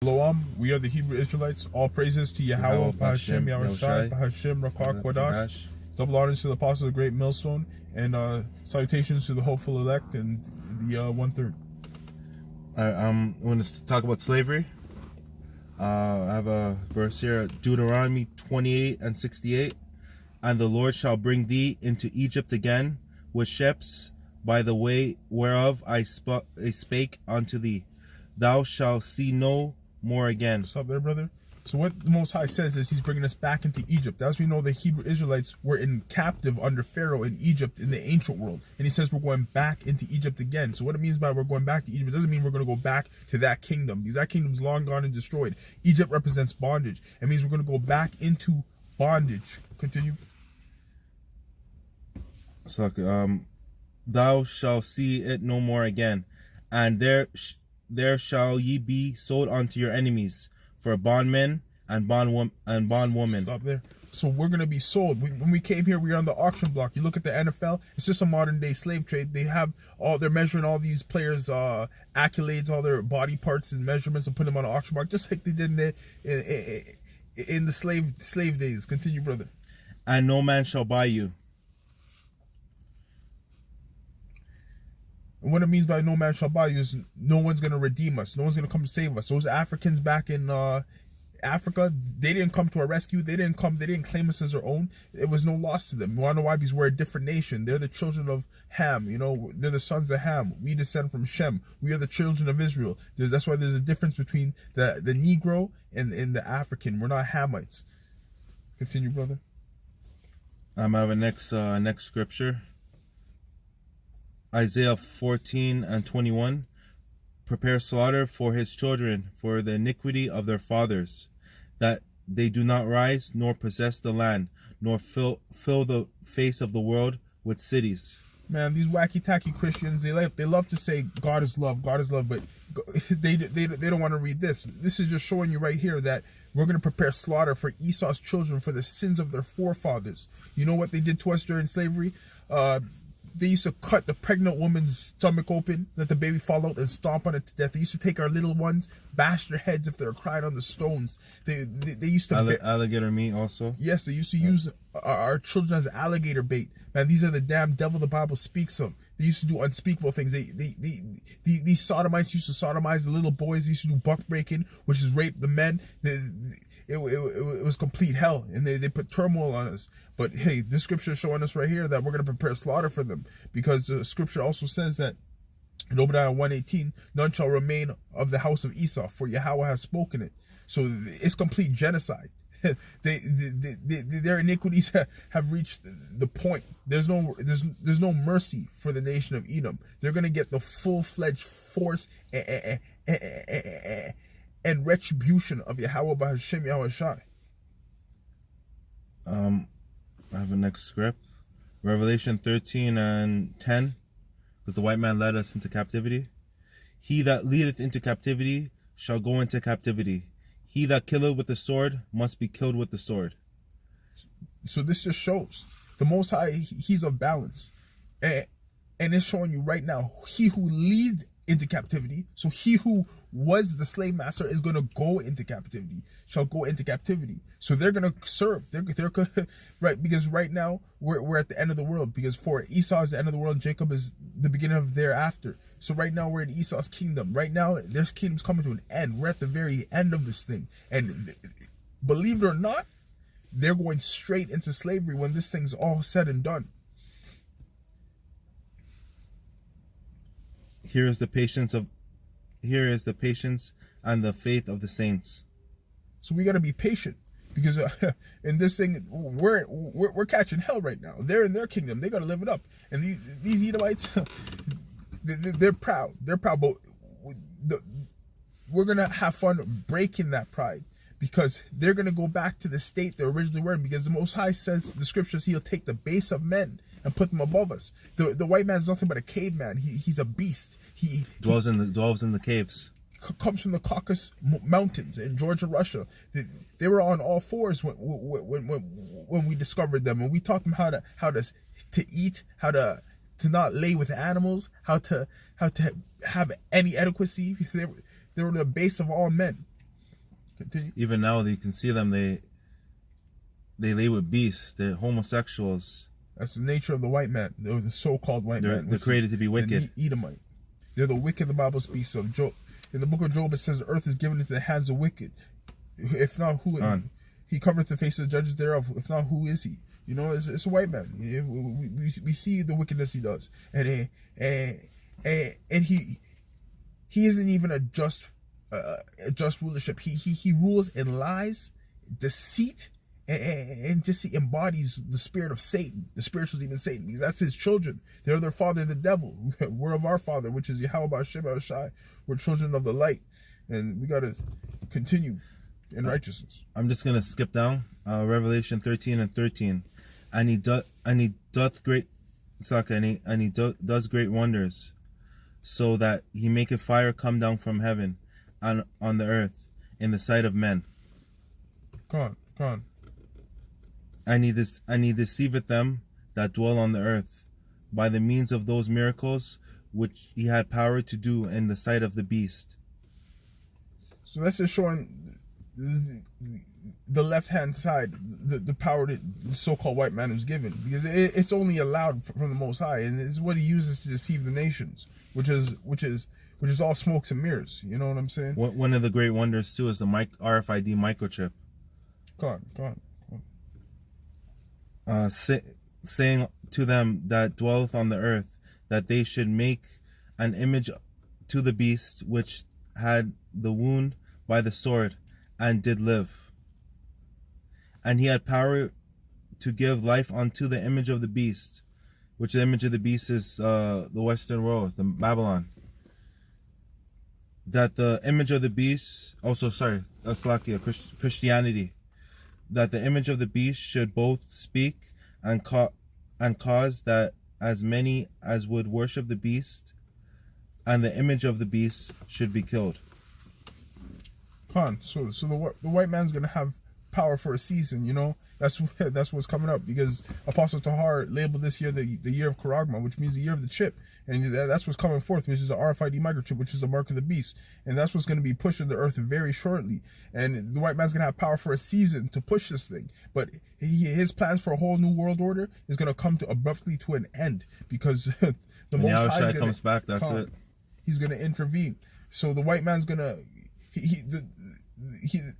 Shalom, we are the Hebrew Israelites. All praises to Yahweh, Bahashem, Yahushai, Bahashem, Rakar, Kodash. Double honors to the apostles of the Great Millstone, and salutations to the hopeful elect and the 1/3. I want to talk about slavery. I have a verse here, Deuteronomy 28:68. And the Lord shall bring thee into Egypt again with ships, by the way whereof I spake unto thee. Thou shalt see no more again. What's up there, brother? So what the Most High says is he's bringing us back into Egypt. As we know, the Hebrew Israelites were in captive under Pharaoh in Egypt in the ancient world. And he says we're going back into Egypt again. So what it means by we're going back to Egypt doesn't mean we're going to go back to that kingdom, because that kingdom's long gone and destroyed. Egypt represents bondage. It means we're going to go back into bondage. Continue. So, thou shalt see it no more again, and there shall ye be sold unto your enemies for bondmen and bondwoman. Stop there. So we're going to be sold. When we came here, we were on the auction block. You look at the NFL, it's just a modern day slave trade. They're measuring all these players' accolades, all their body parts and measurements, and put them on an auction block, just like they did in the slave days. Continue, brother. And no man shall buy you. And what it means by no man shall buy you is no one's going to redeem us. No one's going to come to save us. Those Africans back in Africa, they didn't come to our rescue. They didn't claim us as their own. It was no loss to them. You want to know why? Because we're a different nation. They're the children of Ham. You know, they're the sons of Ham. We descend from Shem. We are the children of Israel. That's why there's a difference between the Negro and the African. We're not Hamites. Continue, brother. I have a next scripture. Isaiah 14:21. Prepare slaughter for his children, for the iniquity of their fathers, that they do not rise, nor possess the land, nor fill the face of the world with cities. Man, these wacky-tacky Christians, they love to say God is love, but they don't want to read this. This is just showing you right here that we're going to prepare slaughter for Esau's children for the sins of their forefathers. You know what they did to us during slavery? They used to cut the pregnant woman's stomach open, let the baby fall out, and stomp on it to death. They used to take our little ones, bash their heads if they were crying on the stones. They used to alligator meat also. Yes, they used to use our children as alligator bait. Man, these are the damn devil the Bible speaks of. They used to do unspeakable things. These sodomites used to sodomize the little boys. They used to do buck breaking, which is rape the men. It was complete hell, and they put turmoil on us. But hey, this scripture is showing us right here that we're going to prepare slaughter for them, because the scripture also says that in Obadiah 1:18, none shall remain of the house of Esau, for Yahweh has spoken it. So it's complete genocide. Their iniquities have reached the point. There's no mercy for the nation of Edom. They're going to get the full-fledged force and retribution of Yahweh Bahashem Yahushai. I have a next script. Revelation 13:10. Because the white man led us into captivity. He that leadeth into captivity shall go into captivity. He that killeth with the sword must be killed with the sword. So this just shows the Most High, he's of balance. And it's showing you right now, he who leads into captivity, so he who was the slave master is going to go into captivity, shall go into captivity. So they're going to serve. They're right, because right now we're at the end of the world, because for Esau is the end of the world, Jacob is the beginning of thereafter. So right now we're in Esau's kingdom. Right now their kingdom's coming to an end. We're at the very end of this thing, and believe it or not, they're going straight into slavery when this thing's all said and done. Here is the patience and the faith of the saints. So we got to be patient, because in this thing we're catching hell right now. They're in their kingdom. They got to live it up. And these Edomites, they're proud. They're proud, but we're gonna have fun breaking that pride, because they're gonna go back to the state they originally were in. Because the Most High says in the scriptures, he'll take the base of men and put them above us. The white man's nothing but a caveman. He's a beast. He dwells in the caves. Comes from the Caucasus Mountains in Georgia, Russia. They were on all fours when we discovered them, and we taught them how to eat, how to not lay with animals, how to have any adequacy. They were the base of all men. Continue. Even now, you can see them. They lay with beasts. They're homosexuals. That's the nature of the white man. They're the so-called white man. They're created to be wicked. The Edomite. They're the wicked the Bible speaks of. Job, in the book of Job, it says the earth is given into the hands of wicked. If not, who? He covereth the face of the judges thereof. If not, who is he? You know, it's a white man. We see the wickedness he does, and he isn't even a just rulership. He rules in lies, deceit, and just he embodies the spirit of Satan, the spiritual demon Satan, because that's his children. They're their father, the devil. We're of our father, which is Yahweh Hashem Shai. We're children of the light, and we got to continue in righteousness. I'm just gonna skip down Revelation 13 and 13, and he doth great, and he does great wonders, so that he maketh fire come down from heaven, on the earth, in the sight of men. Come on. And he deceiveth them that dwell on the earth, by the means of those miracles which he had power to do in the sight of the beast. So that's just showing the left-hand side, the power that the so-called white man is given, because it's only allowed from the Most High, and it's what he uses to deceive the nations, which is all smokes and mirrors. You know what I'm saying? One of the great wonders too is the RFID microchip. Go on. Saying to them that dwelleth on the earth, that they should make an image to the beast which had the wound by the sword, and did live. And he had power to give life unto the image of the beast, which the image of the beast is the Western world, the Babylon. That the image of the beast, Christianity, that the image of the beast should both speak and cause that as many as would worship the beast and the image of the beast should be killed. So the white man's gonna have power for a season. You know, that's what's coming up, because Apostle Tahar labeled this year the year of Karagma, which means the year of the chip, and that's what's coming forth, which is the RFID microchip, which is the mark of the beast, and that's what's going to be pushed in the earth very shortly. And the white man's going to have power for a season to push this thing, but his plans for a whole new world order is going to come abruptly to an end, because the Most High comes back. That's it. He's going to intervene. So the white man's going to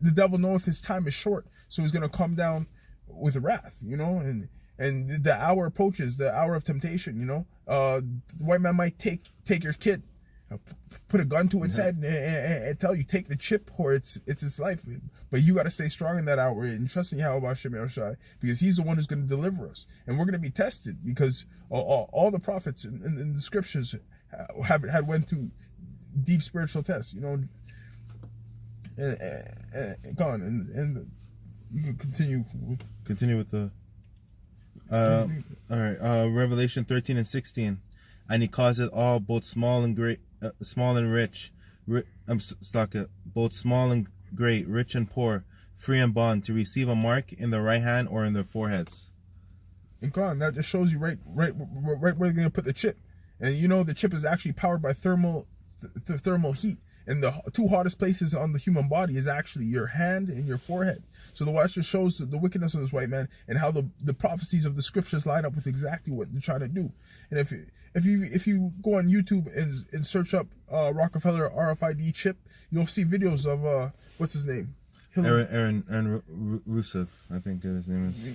the devil knoweth his time is short, so he's going to come down with wrath, you know, and the hour approaches, the hour of temptation, you know. The white man might take your kid, put a gun to its head, and tell you, take the chip or it's its life. But you got to stay strong in that hour and trust in Yahweh Hashem Shai, because he's the one who's going to deliver us, and we're going to be tested, because all the prophets in the scriptures had went through deep spiritual tests, you know. And go on, and you can continue with the all right, Revelation 13 and 16, and he causeth all, both small and great, small and rich, both small and great, rich and poor, free and bond, to receive a mark in their right hand or in their foreheads. And go on, that just shows you right where they're going to put the chip, and you know the chip is actually powered by thermal heat. And the two hottest places on the human body is actually your hand and your forehead. So the watch just shows the wickedness of this white man, and how the prophecies of the scriptures line up with exactly what they're trying to do. And if you go on YouTube and search up Rockefeller RFID chip, you'll see videos of what's his name? Aaron Rusev, I think his name is.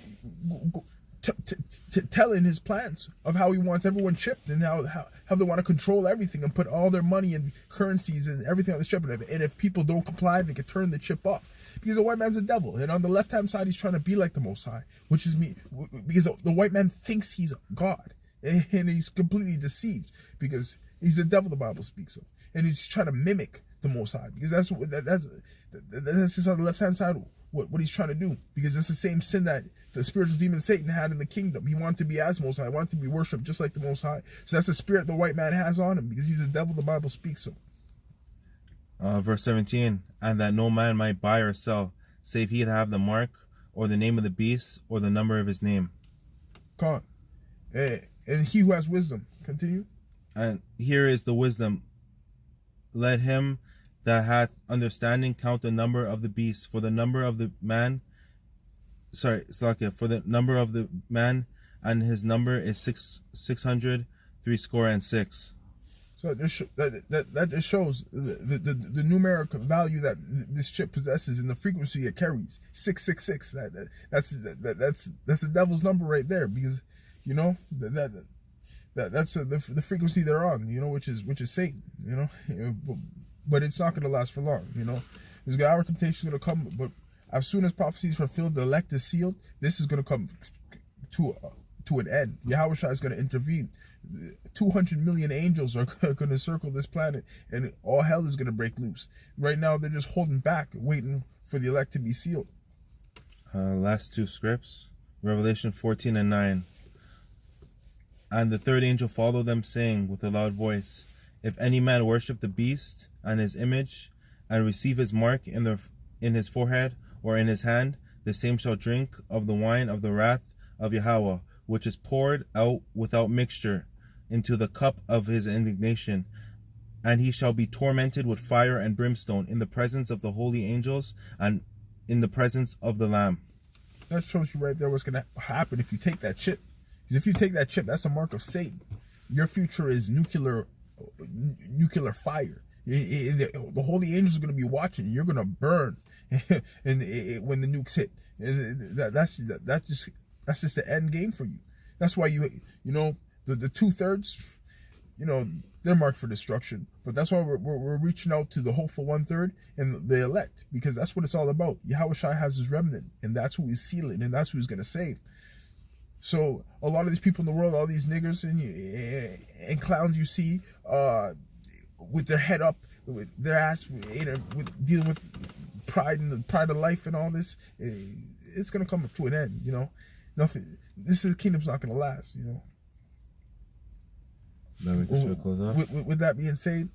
Telling his plans of how he wants everyone chipped, and how they want to control everything and put all their money and currencies and everything on this chip. And if people don't comply, they can turn the chip off, because the white man's a devil. And on the left-hand side, he's trying to be like the Most High, which is me, because the white man thinks he's God, and he's completely deceived, because he's a devil, the Bible speaks of, and he's trying to mimic the Most High, because that's just on the left-hand side what he's trying to do, because it's the same sin that the spiritual demon Satan had in the kingdom. He wanted to be as Most High, wanted to be worshipped just like the Most High. So that's the spirit the white man has on him, because he's a devil the Bible speaks of. Verse 17, and that no man might buy or sell, save he that have the mark, or the name of the beast, or the number of his name. Come on. And he who has wisdom. Continue. And here is the wisdom. Let him that hath understanding count the number of the beasts, for the number of the man. Sorry, Salakia, for the number of the man, and his number is 666. So that just shows the numeric value that this chip possesses and the frequency it carries. 666. That's the devil's number right there, because you know that's the frequency they're on. You know, which is Satan. You know, but it's not going to last for long. You know, there's an hour temptation going to come, but as soon as prophecy is fulfilled, the elect is sealed. This is going to come to an end. Yahushua is going to intervene. 200 million angels are going to circle this planet, and all hell is going to break loose. Right now, they're just holding back, waiting for the elect to be sealed. Last two scripts, Revelation 14 and 9. And the third angel followed them, saying with a loud voice, if any man worship the beast and his image, and receive his mark in his forehead or in his hand, the same shall drink of the wine of the wrath of Yahweh, which is poured out without mixture into the cup of his indignation. And he shall be tormented with fire and brimstone in the presence of the holy angels and in the presence of the Lamb. That shows you right there what's going to happen if you take that chip. Because if you take that chip, that's a mark of Satan. Your future is nuclear fire. The holy angels are going to be watching. You're going to burn, and when the nukes hit, that's just the end game for you. That's why you know the 2/3, you know, they're marked for destruction. But that's why we're reaching out to the hopeful 1/3 and the elect, because that's what it's all about. Yahushua has his remnant, and that's who he's sealing, and that's who he's going to save. So a lot of these people in the world, all these niggers and clowns you see, with their head up, with their ass, with dealing with pride and the pride of life and all this, it's gonna come to an end. You know, nothing. Kingdom's not gonna last. You know. With that being said,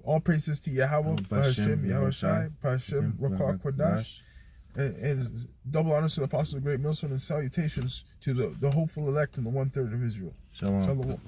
all praises to Yahweh, Ba'Hashem, Yahushai, Ba'Hashem, Rakah Kodash. And double honors to the apostles of Great Millstone, and salutations to the hopeful elect and the 1/3 of Israel. Shalom. Shalom.